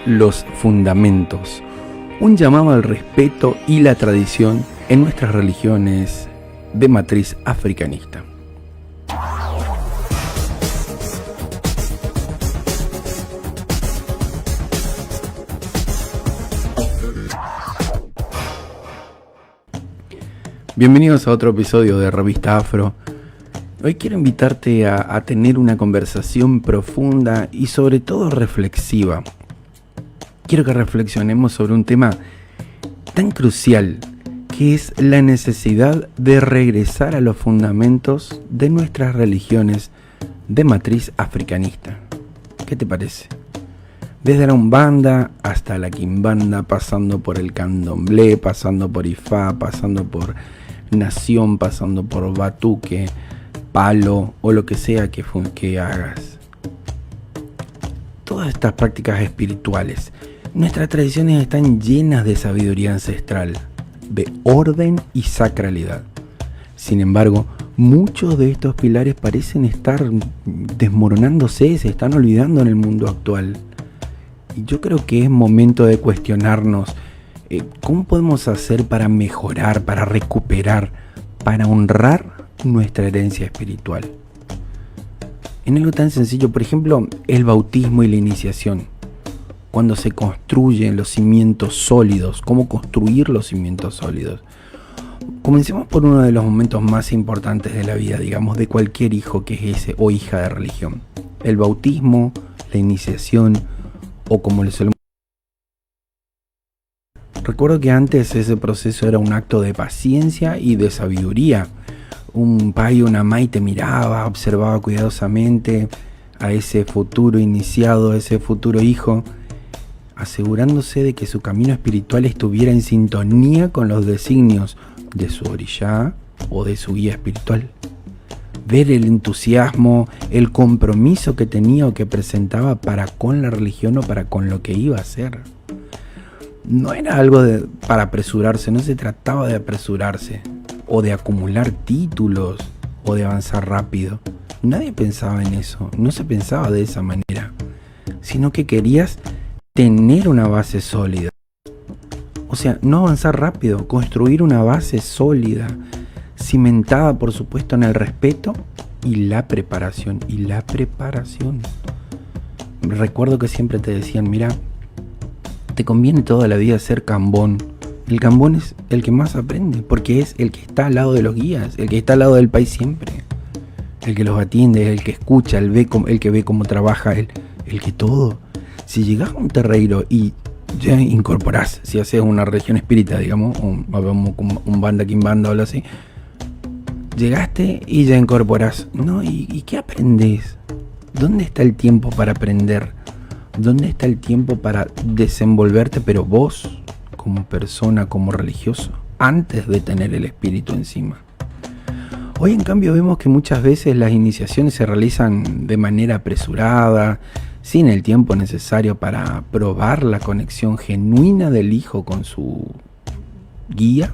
los fundamentos, un llamado al respeto y la tradición en nuestras religiones de matriz africanista. Bienvenidos a otro episodio de Revista Afro. Hoy quiero invitarte a tener una conversación profunda y sobre todo reflexiva. Quiero que reflexionemos sobre un tema tan crucial que es la necesidad de regresar a los fundamentos de nuestras religiones de matriz africanista. ¿Qué te parece? Desde la Umbanda hasta la Quimbanda, pasando por el Candomblé, pasando por Ifá, pasando por Nación, pasando por Batuque, Palo o lo que sea que hagas. Todas estas prácticas espirituales, nuestras tradiciones están llenas de sabiduría ancestral, de orden y sacralidad. Sin embargo, muchos de estos pilares parecen estar desmoronándose, se están olvidando en el mundo actual. Y yo creo que es momento de cuestionarnos cómo podemos hacer para mejorar, para recuperar, para honrar nuestra herencia espiritual. En algo tan sencillo, por ejemplo, el bautismo y la iniciación. Cuando se construyen los cimientos sólidos, cómo construir los cimientos sólidos. Comencemos por uno de los momentos más importantes de la vida, digamos, de cualquier hijo que es ese o hija de religión. El bautismo, la iniciación, o como le solemos. Recuerdo que antes ese proceso era un acto de paciencia y de sabiduría. Un pai o una mai te miraba, observaba cuidadosamente a ese futuro iniciado, a ese futuro hijo, asegurándose de que su camino espiritual estuviera en sintonía con los designios de su orishá o de su guía espiritual. Ver el entusiasmo, el compromiso que tenía o que presentaba para con la religión o para con lo que iba a hacer. No era algo para apresurarse, no se trataba de apresurarse o de acumular títulos o de avanzar rápido. Nadie pensaba en eso, no se pensaba de esa manera, sino que querías tener una base sólida. O sea, no avanzar rápido, construir una base sólida, cimentada por supuesto en el respeto y la preparación. Recuerdo que siempre te decían, mira, te conviene toda la vida ser cambón. El cambón es el que más aprende, porque es el que está al lado de los guías, el que está al lado del país siempre, el que los atiende, el que escucha, el que ve cómo trabaja, el que todo. Si llegas a un terreiro y ya incorporás, si haces una religión espírita, digamos, un banda, quimbanda o algo así, llegaste y ya incorporás. No, ¿y qué aprendes? ¿Dónde está el tiempo para aprender? ¿Dónde está el tiempo para desenvolverte, pero vos, como persona, como religioso, antes de tener el espíritu encima? Hoy en cambio vemos que muchas veces las iniciaciones se realizan de manera apresurada, sin el tiempo necesario para probar la conexión genuina del hijo con su guía,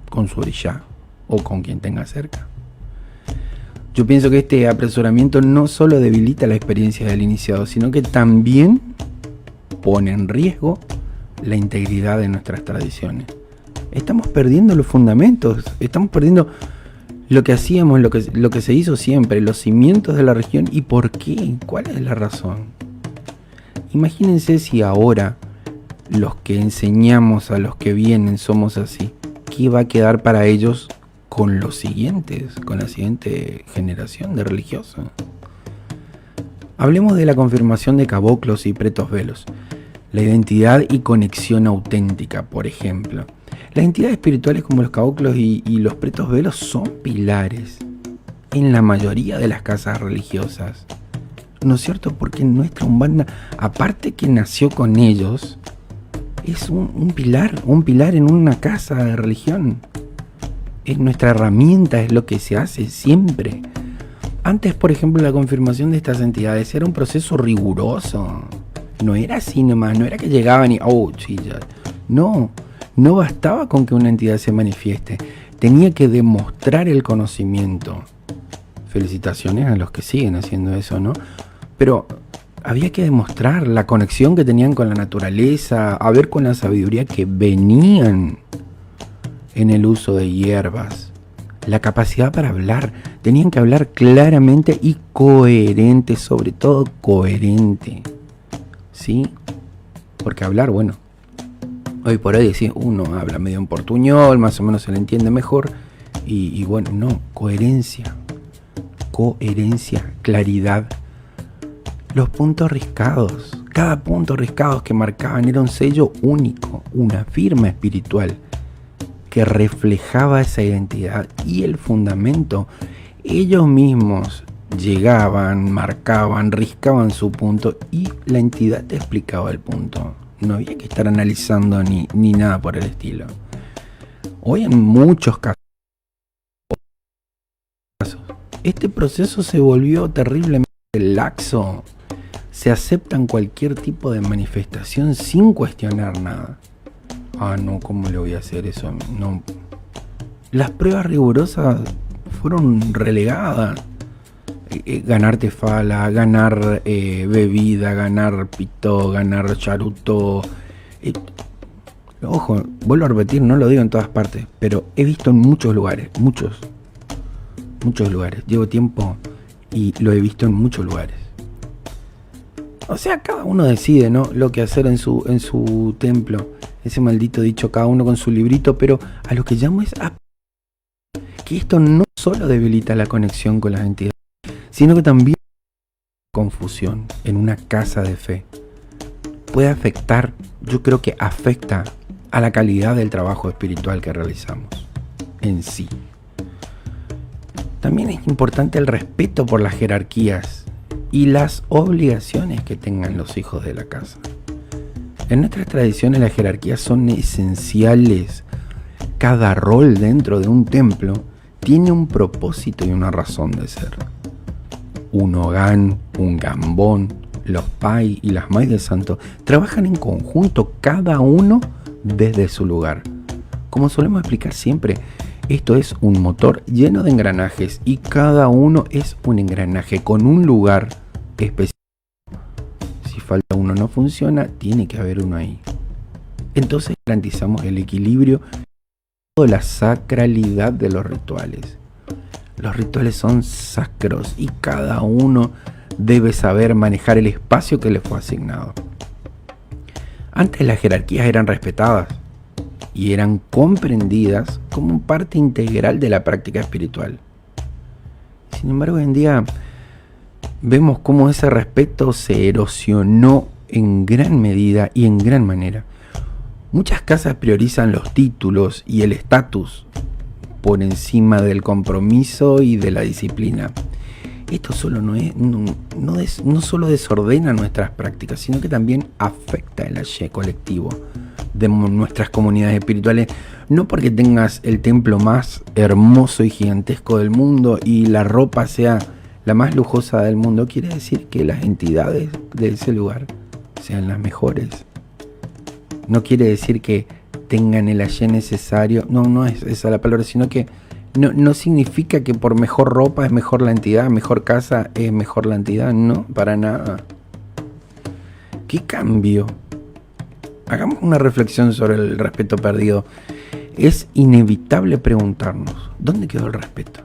con su orishá o con quien tenga cerca. Yo pienso que este apresuramiento no solo debilita la experiencia del iniciado, sino que también pone en riesgo la integridad de nuestras tradiciones. Estamos perdiendo los fundamentos, estamos perdiendo lo que hacíamos, lo que se hizo siempre, los cimientos de la región. ¿Y por qué? ¿Cuál es la razón? Imagínense si ahora los que enseñamos a los que vienen somos así. ¿Qué va a quedar para ellos con los siguientes, con la siguiente generación de religiosos? Hablemos de la confirmación de caboclos y pretos velos. La identidad y conexión auténtica, por ejemplo. Las entidades espirituales como los caboclos y los pretos velos son pilares en la mayoría de las casas religiosas. ¿No es cierto? Porque nuestra Umbanda, aparte que nació con ellos, es un pilar en una casa de religión. Es nuestra herramienta, es lo que se hace siempre. Antes, por ejemplo, la confirmación de estas entidades era un proceso riguroso. No era así nomás, no era que llegaban y sí, ya. No bastaba con que una entidad se manifieste. Tenía que demostrar el conocimiento. Felicitaciones a los que siguen haciendo eso, ¿no? Pero Había que demostrar la conexión que tenían con la naturaleza, a ver con la sabiduría que venían en el uso de hierbas, la capacidad para hablar. Tenían que hablar claramente y coherente, sobre todo coherente, ¿sí? Porque hablar, bueno, hoy por hoy decís, uno habla medio en portuñol, más o menos se le entiende mejor, y bueno, no, coherencia, claridad. Los puntos riscados, cada punto riscado que marcaban era un sello único, una firma espiritual que reflejaba esa identidad y el fundamento. Ellos mismos llegaban, marcaban, riscaban su punto y la entidad te explicaba el punto. No había que estar analizando ni nada por el estilo. Hoy en muchos casos, este proceso se volvió terriblemente laxo. Se aceptan cualquier tipo de manifestación sin cuestionar nada. Ah, no, ¿cómo le voy a hacer eso? No. Las pruebas rigurosas fueron relegadas. Ganar tefala, ganar bebida, ganar pito, ganar charuto. Ojo, vuelvo a repetir, no lo digo en todas partes, pero he visto en muchos lugares, muchos lugares. Llevo tiempo y lo he visto en muchos lugares. O sea, cada uno decide, ¿no?, lo que hacer en su templo. Ese maldito dicho, cada uno con su librito, pero a lo que llamo es a que esto no solo debilita la conexión con las entidades, sino que también confusión en una casa de fe. Puede afectar, yo creo que afecta a la calidad del trabajo espiritual que realizamos en sí. También es importante el respeto por las jerarquías y las obligaciones que tengan los hijos de la casa. En nuestras tradiciones las jerarquías son esenciales. Cada rol dentro de un templo tiene un propósito y una razón de ser. Un Ogán, un Gambón, los Pai y las Mai de Santo trabajan en conjunto, cada uno desde su lugar. Como solemos explicar siempre, esto es un motor lleno de engranajes y cada uno es un engranaje con un lugar específico. Si falta uno, no funciona, tiene que haber uno ahí. Entonces garantizamos el equilibrio y la sacralidad de los rituales. Los rituales son sacros y cada uno debe saber manejar el espacio que le fue asignado. Antes las jerarquías eran respetadas y eran comprendidas como parte integral de la práctica espiritual. Sin embargo, hoy en día vemos cómo ese respeto se erosionó en gran medida y en gran manera. Muchas casas priorizan los títulos y el estatus por encima del compromiso y de la disciplina. Esto solo no solo desordena nuestras prácticas, sino que también afecta el aye colectivo de nuestras comunidades espirituales. No porque tengas el templo más hermoso y gigantesco del mundo y la ropa sea la más lujosa del mundo, quiere decir que las entidades de ese lugar sean las mejores. No quiere decir que tengan el aye necesario, no es esa la palabra, sino que no significa que por mejor ropa es mejor la entidad, mejor casa es mejor la entidad, no, para nada. ¿Qué cambio? Hagamos una reflexión sobre el respeto perdido. Es inevitable preguntarnos, ¿dónde quedó el respeto?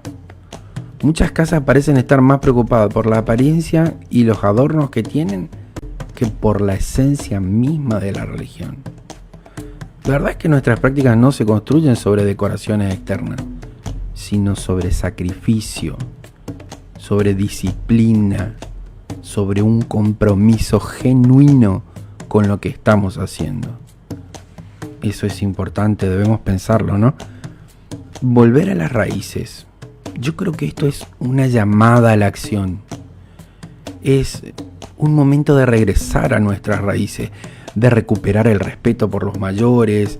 Muchas casas parecen estar más preocupadas por la apariencia y los adornos que tienen que por la esencia misma de la religión. La verdad es que nuestras prácticas no se construyen sobre decoraciones externas, sino sobre sacrificio, sobre disciplina, sobre un compromiso genuino con lo que estamos haciendo. Eso es importante, debemos pensarlo, ¿no? Volver a las raíces. Yo creo que esto es una llamada a la acción. Es un momento de regresar a nuestras raíces, de recuperar el respeto por los mayores,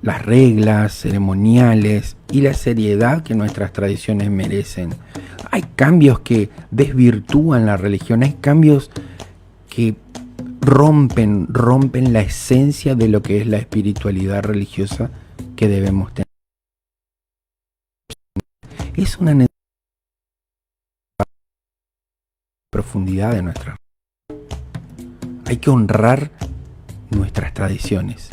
las reglas ceremoniales y la seriedad que nuestras tradiciones merecen. Hay cambios que desvirtúan la religión, hay cambios que rompen la esencia de lo que es la espiritualidad religiosa que debemos tener. Es una profundidad de nuestra. Hay que honrar nuestras tradiciones.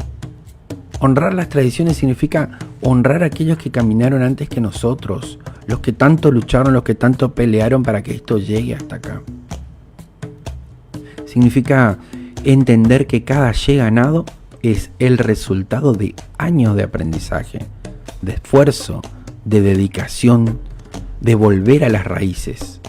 Honrar las tradiciones significa honrar a aquellos que caminaron antes que nosotros, los que tanto lucharon, los que tanto pelearon para que esto llegue hasta acá. Significa entender que cada ye ganado es el resultado de años de aprendizaje, de esfuerzo, de dedicación, de volver a las raíces.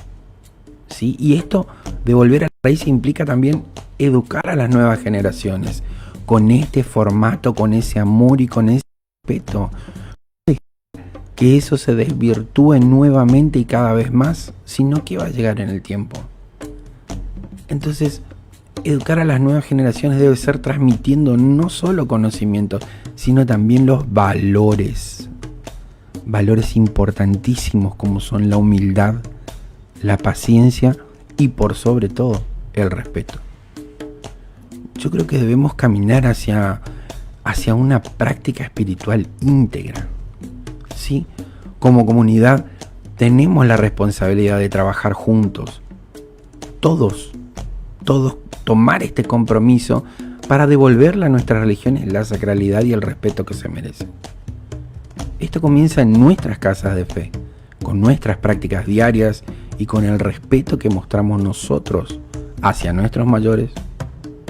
¿Sí? Y esto de volver a las raíces implica también educar a las nuevas generaciones con este formato, con ese amor y con ese respeto. Que eso se desvirtúe nuevamente y cada vez más, sino que va a llegar en el tiempo. Entonces, educar a las nuevas generaciones debe ser transmitiendo no solo conocimientos, sino también los valores. Valores importantísimos como son la humildad, la paciencia y por sobre todo el respeto. Yo creo que debemos caminar hacia una práctica espiritual íntegra. ¿Sí? Como comunidad tenemos la responsabilidad de trabajar juntos. Todos tomar este compromiso para devolverle a nuestras religiones la sacralidad y el respeto que se merecen. Esto comienza en nuestras casas de fe, con nuestras prácticas diarias y con el respeto que mostramos nosotros hacia nuestros mayores,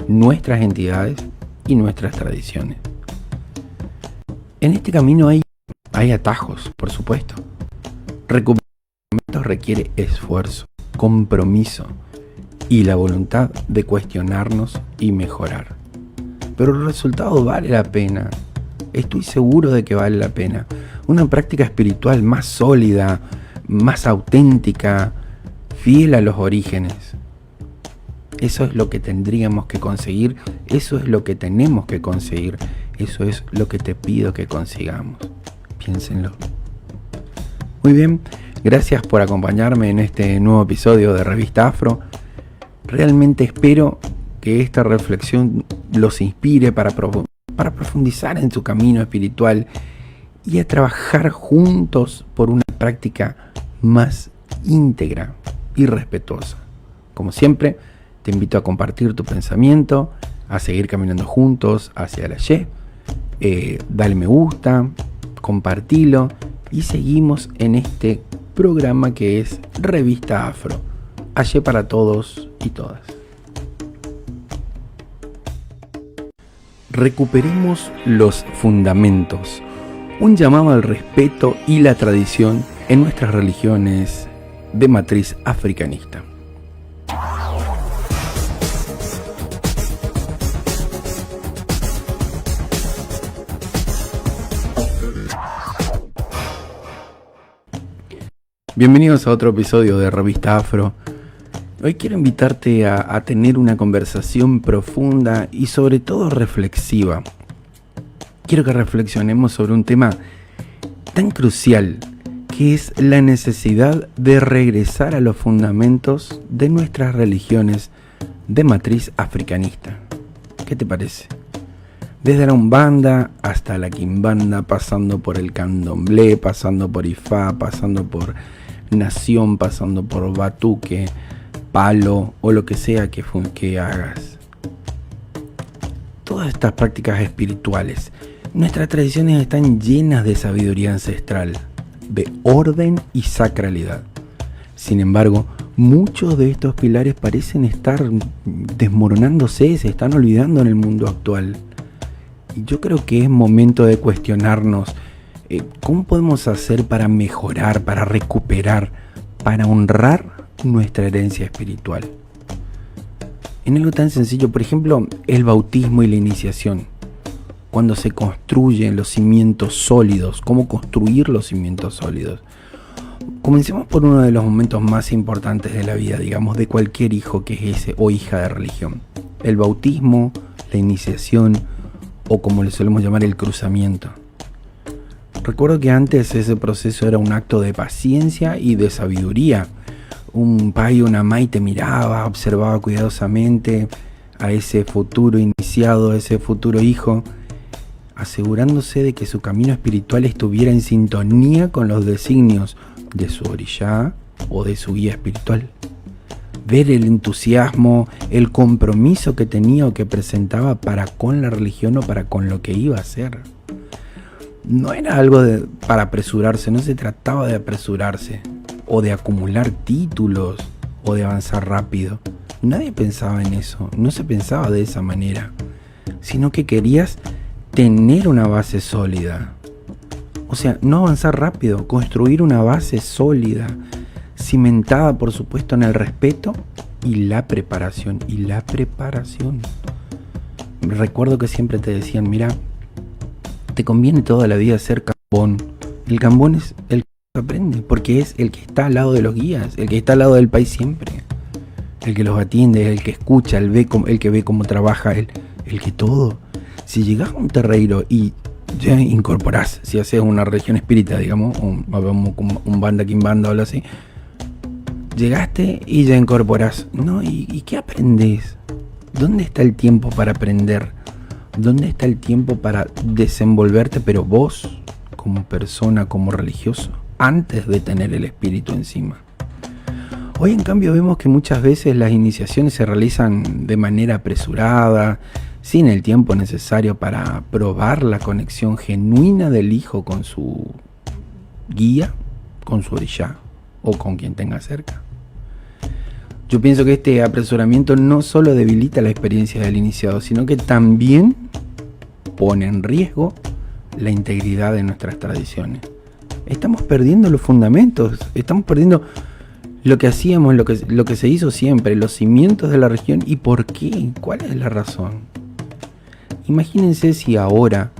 nuestras entidades y nuestras tradiciones. En este camino hay atajos, por supuesto. Recuperar requiere esfuerzo, compromiso y la voluntad de cuestionarnos y mejorar. Pero el resultado vale la pena. Estoy seguro de que vale la pena. Una práctica espiritual más sólida, más auténtica, fiel a los orígenes. Eso es lo que tendríamos que conseguir, eso es lo que tenemos que conseguir, eso es lo que te pido que consigamos. Piénsenlo. Muy bien, gracias por acompañarme en este nuevo episodio de Revista Afro. Realmente espero que esta reflexión los inspire para profundizar en su camino espiritual y a trabajar juntos por una práctica más íntegra y respetuosa. Como siempre, te invito a compartir tu pensamiento, a seguir caminando juntos hacia la Y. Dale me gusta, compartilo y seguimos en este programa que es Revista Afro. Y para todos y todas. Recuperemos los fundamentos. Un llamado al respeto y la tradición en nuestras religiones de matriz africanista. Bienvenidos a otro episodio de Revista Afro. Hoy quiero invitarte a tener una conversación profunda y sobre todo reflexiva. Quiero que reflexionemos sobre un tema tan crucial que es la necesidad de regresar a los fundamentos de nuestras religiones de matriz africanista. ¿Qué te parece? Desde la Umbanda hasta la Quimbanda, pasando por el Candomblé, pasando por Ifá, pasando por Nación, pasando por Batuque, Palo o lo que sea que hagas. Todas estas prácticas espirituales, nuestras tradiciones están llenas de sabiduría ancestral, de orden y sacralidad. Sin embargo, muchos de estos pilares parecen estar desmoronándose, se están olvidando en el mundo actual. Y yo creo que es momento de cuestionarnos cómo podemos hacer para mejorar, para recuperar, para honrar nuestra herencia espiritual. En algo tan sencillo, por ejemplo, el bautismo y la iniciación. Cuando se construyen los cimientos sólidos, cómo construir los cimientos sólidos. Comencemos por uno de los momentos más importantes de la vida, digamos, de cualquier hijo que es ese o hija de religión. El bautismo, la iniciación o como le solemos llamar el cruzamiento. Recuerdo que antes ese proceso era un acto de paciencia y de sabiduría. Un pai o una mai te miraba, observaba cuidadosamente a ese futuro iniciado, a ese futuro hijo, asegurándose de que su camino espiritual estuviera en sintonía con los designios de su orishá o de su guía espiritual. ver el entusiasmo, el compromiso que tenía o que presentaba para con la religión o para con lo que iba a hacer. No era algo para apresurarse, no se trataba de apresurarse o de acumular títulos o de avanzar rápido. Nadie pensaba en eso, no se pensaba de esa manera, sino que querías tener una base sólida. O sea, no avanzar rápido, construir una base sólida, cimentada por supuesto en el respeto y la preparación. Recuerdo que siempre te decían, mira, te conviene toda la vida ser cambón. El cambón es el que aprende, porque es el que está al lado de los guías, el que está al lado del país siempre, el que los atiende, el que escucha, el que ve cómo trabaja, el que todo. Si llegás a un terreiro y ya incorporás, si haces una religión espírita, digamos, un banda quimbanda o algo así, llegaste y ya incorporás. No, ¿y qué aprendés? ¿Dónde está el tiempo para aprender? ¿Dónde está el tiempo para desenvolverte, pero vos, como persona, como religioso, antes de tener el espíritu encima? Hoy en cambio vemos que muchas veces las iniciaciones se realizan de manera apresurada, sin el tiempo necesario para probar la conexión genuina del hijo con su guía, con su orishá o con quien tenga cerca. Yo pienso que este apresuramiento no solo debilita la experiencia del iniciado, sino que también pone en riesgo la integridad de nuestras tradiciones. Estamos perdiendo los fundamentos, estamos perdiendo lo que hacíamos, lo que se hizo siempre, los cimientos de la región. ¿Y por qué? ¿Cuál es la razón? Imagínense si ahora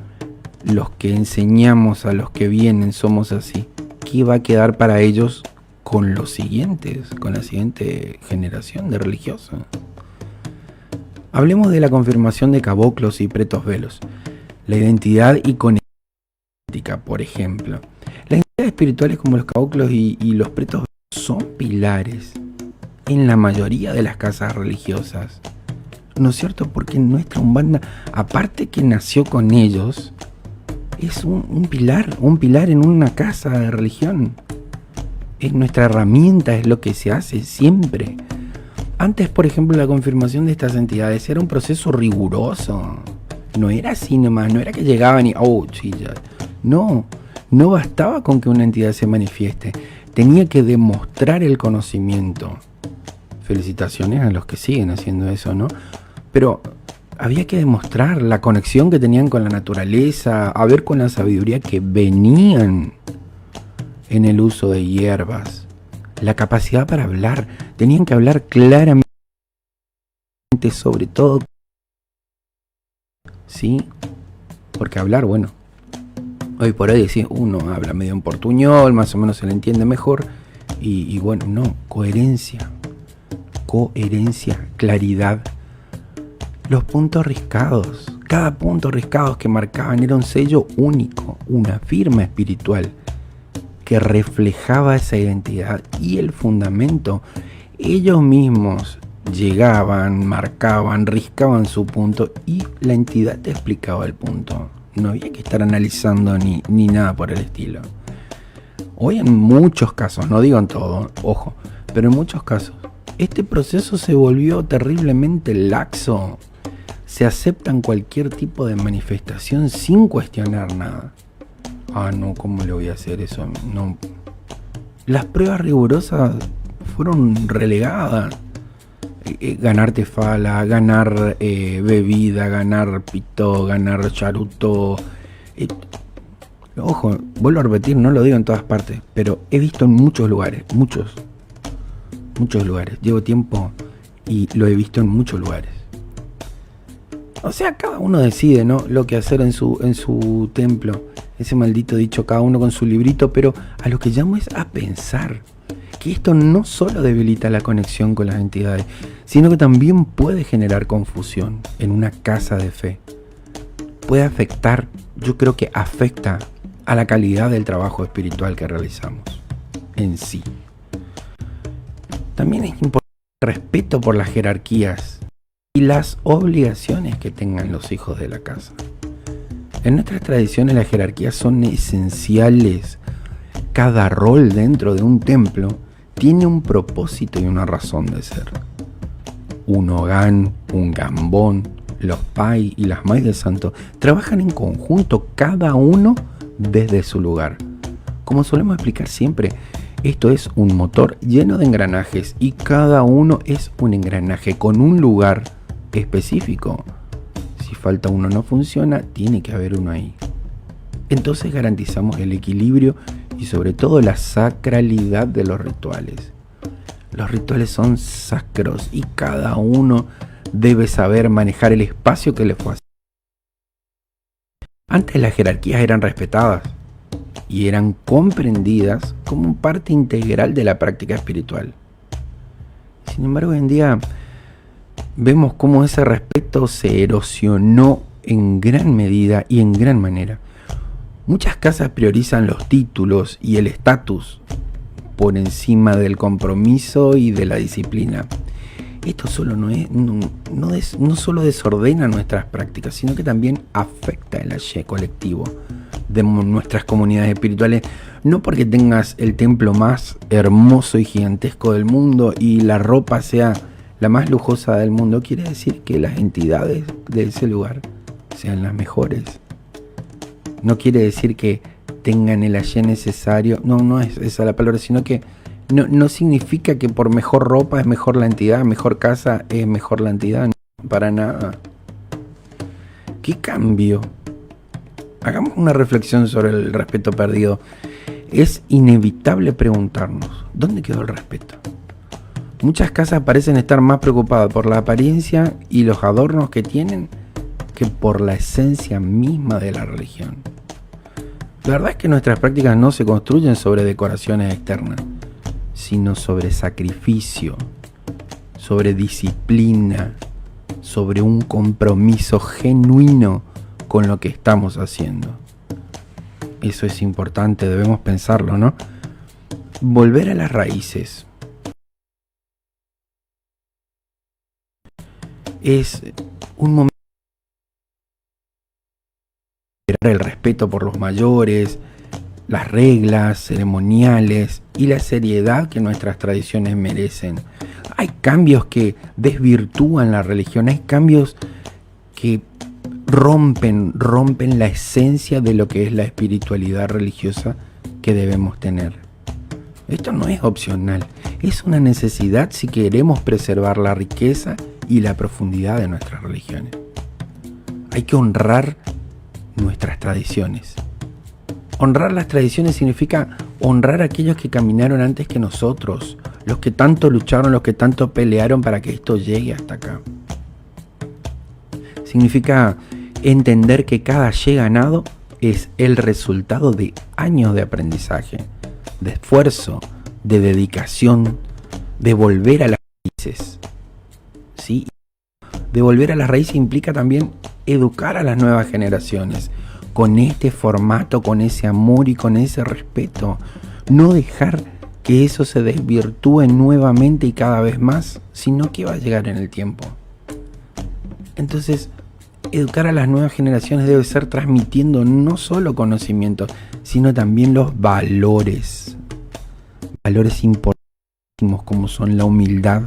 los que enseñamos a los que vienen somos así. ¿Qué va a quedar para ellos con los siguientes, con la siguiente generación de religiosos? Hablemos de la confirmación de caboclos y pretos velos. La identidad iconética, por ejemplo. Las entidades espirituales como los caboclos y los pretos velos son pilares en la mayoría de las casas religiosas. ¿No es cierto? Porque nuestra Umbanda, aparte que nació con ellos, es un pilar en una casa de religión. Es nuestra herramienta, es lo que se hace siempre. Antes, por ejemplo, la confirmación de estas entidades era un proceso riguroso. No era así nomás, no era que llegaban y sí, ya. No bastaba con que una entidad se manifieste. Tenía que demostrar el conocimiento. Felicitaciones a los que siguen haciendo eso, ¿no? Pero había que demostrar la conexión que tenían con la naturaleza, a ver con la sabiduría que venían en el uso de hierbas, la capacidad para hablar. Tenían que hablar claramente, sobre todo, ¿sí? Porque hablar, bueno, hoy por hoy decís, uno habla medio en portuñol, más o menos se le entiende mejor, y bueno, no, coherencia, claridad. Los puntos riscados, cada punto riscado que marcaban era un sello único, una firma espiritual que reflejaba esa identidad y el fundamento. Ellos mismos llegaban, marcaban, riscaban su punto y la entidad te explicaba el punto. No había que estar analizando ni nada por el estilo. Hoy en muchos casos, no digo en todo, ojo, pero en muchos casos, este proceso se volvió terriblemente laxo. Se aceptan cualquier tipo de manifestación sin cuestionar nada. No, ¿cómo le voy a hacer eso? No. Las pruebas rigurosas fueron relegadas. Ganar tefala, ganar bebida, ganar pitó, ganar charuto. Ojo, vuelvo a repetir, no lo digo en todas partes, pero he visto en muchos lugares, muchos lugares. Llevo tiempo y lo he visto en muchos lugares. O sea, cada uno decide, ¿no?, lo que hacer en su templo. Ese maldito dicho, cada uno con su librito, pero a lo que llamo es a pensar que esto no solo debilita la conexión con las entidades, sino que también puede generar confusión en una casa de fe. Puede afectar, yo creo que afecta a la calidad del trabajo espiritual que realizamos en sí. También es importante el respeto por las jerarquías y las obligaciones que tengan los hijos de la casa. En nuestras tradiciones las jerarquías son esenciales. Cada rol dentro de un templo tiene un propósito y una razón de ser. Un Ogán, un Gambón, los Pai y las Mai de Santo trabajan en conjunto, cada uno desde su lugar. Como solemos explicar siempre, esto es un motor lleno de engranajes y cada uno es un engranaje con un lugar específico. Si falta uno, no funciona, tiene que haber uno ahí. Entonces garantizamos el equilibrio y sobre todo la sacralidad de los rituales. Los rituales son sacros y cada uno debe saber manejar el espacio que le fue asignado. Antes las jerarquías eran respetadas y eran comprendidas como parte integral de la práctica espiritual. Sin embargo, hoy en día vemos cómo ese respeto se erosionó en gran medida y en gran manera. Muchas casas priorizan los títulos y el estatus por encima del compromiso y de la disciplina. Esto no solo desordena nuestras prácticas, sino que también afecta el ayer colectivo de nuestras comunidades espirituales. No porque tengas el templo más hermoso y gigantesco del mundo y la ropa sea la más lujosa del mundo, quiere decir que las entidades de ese lugar sean las mejores. No quiere decir que tengan el ayer necesario, no es esa la palabra, sino que no significa que por mejor ropa es mejor la entidad, mejor casa es mejor la entidad, no, para nada. ¿Qué cambio? Hagamos una reflexión sobre el respeto perdido. Es inevitable preguntarnos, ¿dónde quedó el respeto? Muchas casas parecen estar más preocupadas por la apariencia y los adornos que tienen que por la esencia misma de la religión. La verdad es que nuestras prácticas no se construyen sobre decoraciones externas, sino sobre sacrificio, sobre disciplina, sobre un compromiso genuino con lo que estamos haciendo. Eso es importante, debemos pensarlo, ¿no? Volver a las raíces es un momento de el respeto por los mayores, las reglas ceremoniales y la seriedad que nuestras tradiciones merecen. Hay cambios que desvirtúan la religión, hay cambios que rompen la esencia de lo que es la espiritualidad religiosa que debemos tener. Esto no es opcional, es una necesidad si queremos preservar la riqueza y la profundidad de nuestras religiones. Hay que honrar nuestras tradiciones. Honrar las tradiciones significa honrar a aquellos que caminaron antes que nosotros, los que tanto lucharon, los que tanto pelearon para que esto llegue hasta acá. Significa entender que cada ye ganado es el resultado de años de aprendizaje, de esfuerzo, de dedicación, de volver a las raíces. ¿Sí? De volver a las raíces implica también educar a las nuevas generaciones con este formato, con ese amor y con ese respeto. No dejar que eso se desvirtúe nuevamente y cada vez más, sino que va a llegar en el tiempo. Entonces, educar a las nuevas generaciones debe ser transmitiendo no solo conocimiento, sino también los valores. Valores importantísimos como son la humildad,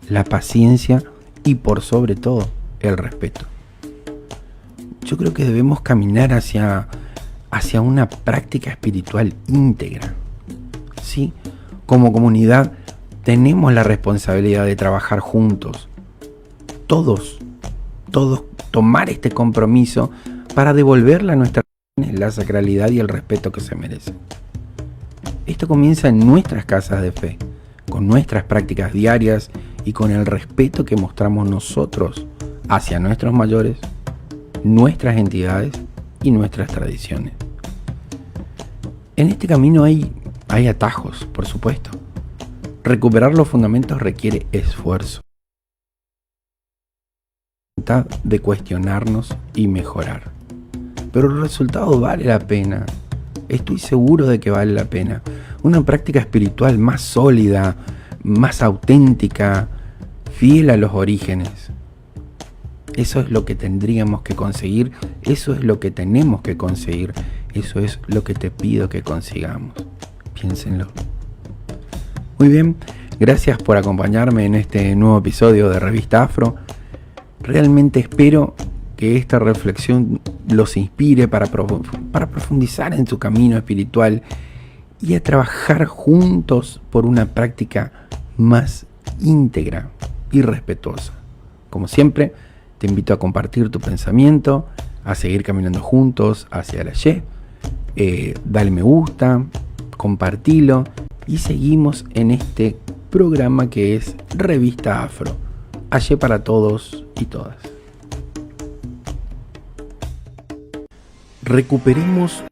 la paciencia y por sobre todo el respeto. Yo creo que debemos caminar hacia una práctica espiritual íntegra. ¿Sí? Como comunidad tenemos la responsabilidad de trabajar juntos. Todos tomar este compromiso para devolverle a nuestras religiones la sacralidad y el respeto que se merecen. Esto comienza en nuestras casas de fe, con nuestras prácticas diarias y con el respeto que mostramos nosotros hacia nuestros mayores, nuestras entidades y nuestras tradiciones. En este camino hay atajos, por supuesto. Recuperar los fundamentos requiere esfuerzo, de cuestionarnos y mejorar. Pero el resultado vale la pena. Estoy seguro de que vale la pena. Una práctica espiritual más sólida, más auténtica, fiel a los orígenes. Eso es lo que tendríamos que conseguir, eso es lo que tenemos que conseguir, eso es lo que te pido que consigamos. Piénsenlo. Muy bien, gracias por acompañarme en este nuevo episodio de Revista Afro. Realmente espero que esta reflexión los inspire para profundizar en su camino espiritual y a trabajar juntos por una práctica más íntegra y respetuosa. Como siempre, te invito a compartir tu pensamiento, a seguir caminando juntos hacia la Y. Dale me gusta, compartilo y seguimos en este programa que es Revista Afro. Y para todos y todas. Recuperemos